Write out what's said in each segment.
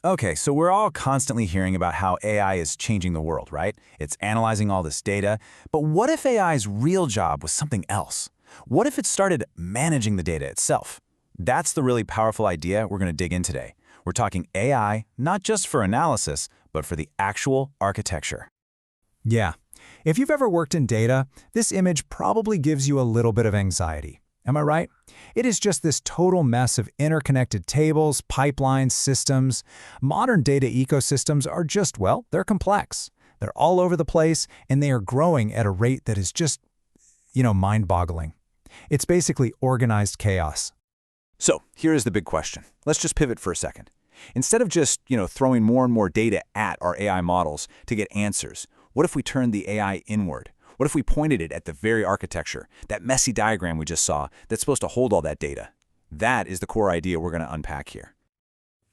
Okay, so we're all constantly hearing about how AI is changing the world, right? It's analyzing all this data. But what if AI's real job was something else? What if it started managing the data itself? That's the really powerful idea we're going to dig in today. We're talking AI, not just for analysis, but for the actual architecture. Yeah. If you've ever worked in data, this image probably gives you a little bit of anxiety. Am I right? It is just this total mess of interconnected tables, pipelines, systems. Modern data ecosystems are just, well, they're complex. They're all over the place, and they are growing at a rate that is just, mind-boggling. It's basically organized chaos. So here is the big question. Let's just pivot for a second. Instead of just, throwing more and more data at our AI models to get answers, what if we turned the AI inward? What if we pointed it at the very architecture, that messy diagram we just saw that's supposed to hold all that data? That is the core idea we're going to unpack here.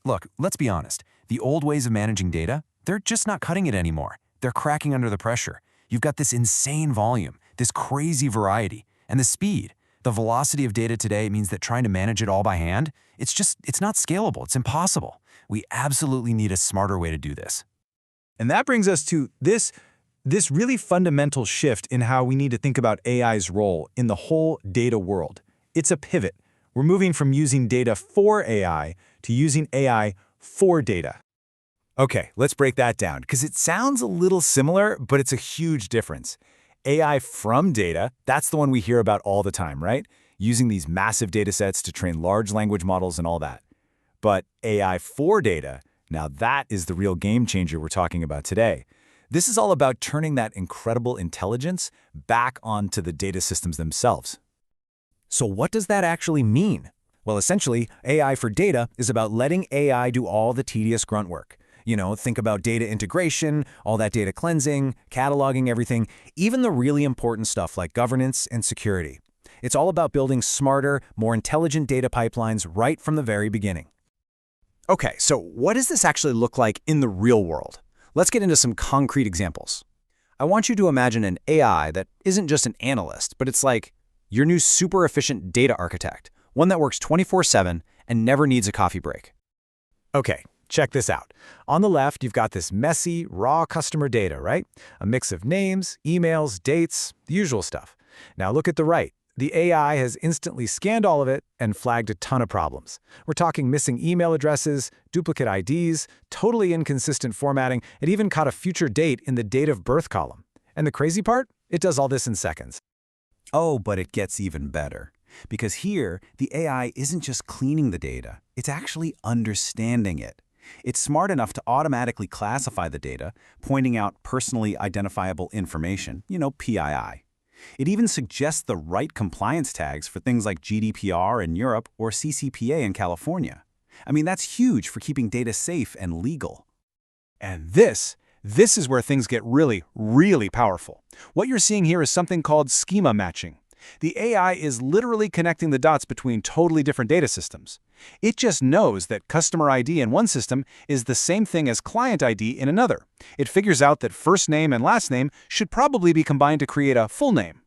Look, let's be honest. The old ways of managing data, they're just not cutting it anymore. They're cracking under the pressure. You've got this insane volume, this crazy variety, and the speed. The velocity of data today means that trying to manage it all by hand, it's not scalable. It's impossible. We absolutely need a smarter way to do this. And that brings us to this really fundamental shift in how we need to think about AI's role in the whole data world. It's a pivot. We're moving from using data for AI to using AI for data. Okay, let's break that down, because it sounds a little similar, but it's a huge difference. AI from data, that's the one we hear about all the time, right? Using these massive data sets to train large language models and all that. But AI for data, now that is the real game changer we're talking about today. This is all about turning that incredible intelligence back onto the data systems themselves. So what does that actually mean? Well, essentially, AI for data is about letting AI do all the tedious grunt work. Think about data integration, all that data cleansing, cataloging everything, even the really important stuff like governance and security. It's all about building smarter, more intelligent data pipelines right from the very beginning. Okay, so what does this actually look like in the real world? Let's get into some concrete examples. I want you to imagine an AI that isn't just an analyst, but it's like your new super efficient data architect, one that works 24/7 and never needs a coffee break. Okay, check this out. On the left, you've got this messy, raw customer data, right? A mix of names, emails, dates, the usual stuff. Now look at the right. The AI has instantly scanned all of it and flagged a ton of problems. We're talking missing email addresses, duplicate IDs, totally inconsistent formatting. It even caught a future date in the date of birth column. And the crazy part? It does all this in seconds. Oh, but it gets even better. Because here, the AI isn't just cleaning the data, it's actually understanding it. It's smart enough to automatically classify the data, pointing out personally identifiable information, PII. It even suggests the right compliance tags for things like GDPR in Europe or CCPA in California. I mean, that's huge for keeping data safe and legal. And this is where things get really, really powerful. What you're seeing here is something called schema matching. The AI is literally connecting the dots between totally different data systems. It just knows that customer ID in one system is the same thing as client ID in another. It figures out that first name and last name should probably be combined to create a full name.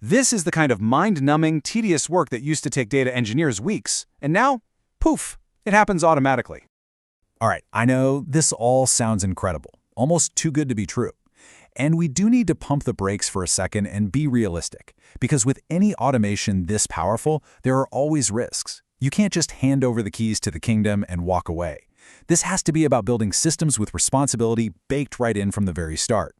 This is the kind of mind-numbing, tedious work that used to take data engineers weeks, and now, poof, it happens automatically. All right, I know this all sounds incredible, almost too good to be true. And we do need to pump the brakes for a second and be realistic, because with any automation this powerful, there are always risks. You can't just hand over the keys to the kingdom and walk away. This has to be about building systems with responsibility baked right in from the very start.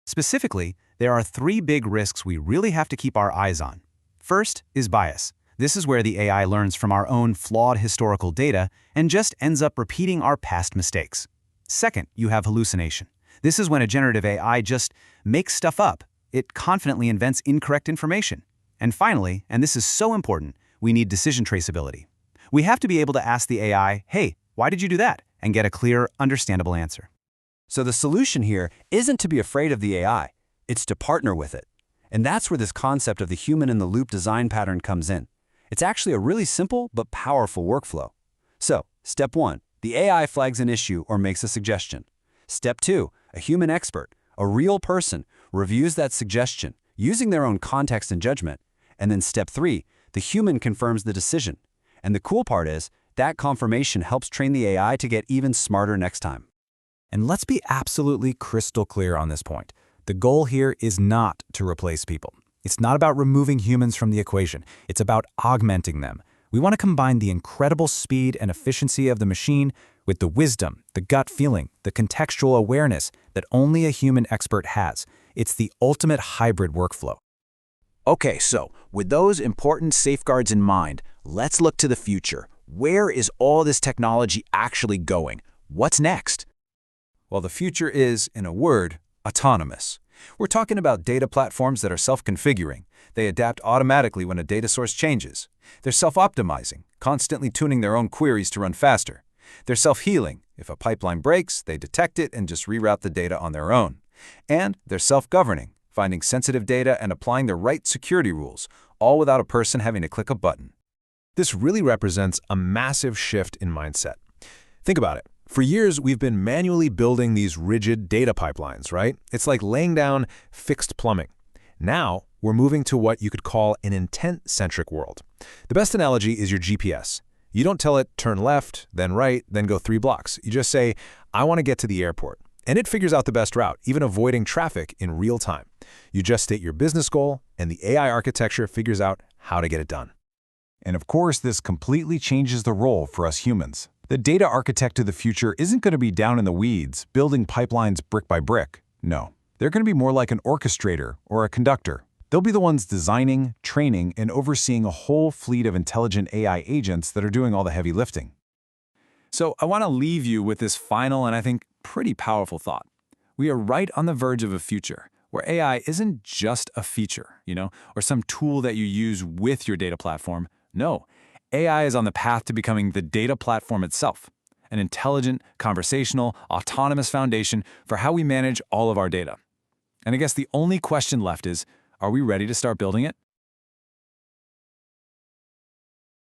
Specifically, there are 3 big risks we really have to keep our eyes on. First is bias. This is where the AI learns from our own flawed historical data and just ends up repeating our past mistakes. Second, you have hallucination. This is when a generative AI just makes stuff up. It confidently invents incorrect information. And finally, and this is so important, we need decision traceability. We have to be able to ask the AI, hey, why did you do that? And get a clear, understandable answer. So the solution here isn't to be afraid of the AI, it's to partner with it. And that's where this concept of the human-in-the-loop design pattern comes in. It's actually a really simple but powerful workflow. So, step 1, the AI flags an issue or makes a suggestion. Step 2, a human expert, a real person, reviews that suggestion using their own context and judgment. And then step 3, the human confirms the decision. And the cool part is, That confirmation helps train the AI to get even smarter next time. And let's be absolutely crystal clear on this point. The goal here is not to replace people. It's not about removing humans from the equation. It's about augmenting them. We want to combine the incredible speed and efficiency of the machine with the wisdom, the gut feeling, the contextual awareness that only a human expert has. It's the ultimate hybrid workflow. Okay, so with those important safeguards in mind, let's look to the future. Where is all this technology actually going? What's next? Well, the future is, in a word, autonomous. We're talking about data platforms that are self-configuring. They adapt automatically when a data source changes. They're self-optimizing, constantly tuning their own queries to run faster. They're self-healing. If a pipeline breaks, they detect it and just reroute the data on their own. And they're self-governing, finding sensitive data and applying the right security rules, all without a person having to click a button. This really represents a massive shift in mindset. Think about it. For years, we've been manually building these rigid data pipelines, right? It's like laying down fixed plumbing. Now, we're moving to what you could call an intent-centric world. The best analogy is your GPS. You don't tell it, turn left, then right, then go 3 blocks. You just say, I want to get to the airport. And it figures out the best route, even avoiding traffic in real time. You just state your business goal, and the AI architecture figures out how to get it done. And of course, this completely changes the role for us humans. The data architect of the future isn't going to be down in the weeds, building pipelines brick by brick. No, they're going to be more like an orchestrator or a conductor. They'll be the ones designing, training, and overseeing a whole fleet of intelligent AI agents that are doing all the heavy lifting. So I want to leave you with this final and I think pretty powerful thought. We are right on the verge of a future where AI isn't just a feature, or some tool that you use with your data platform. No, AI is on the path to becoming the data platform itself, an intelligent, conversational, autonomous foundation for how we manage all of our data. And I guess the only question left is, are we ready to start building it?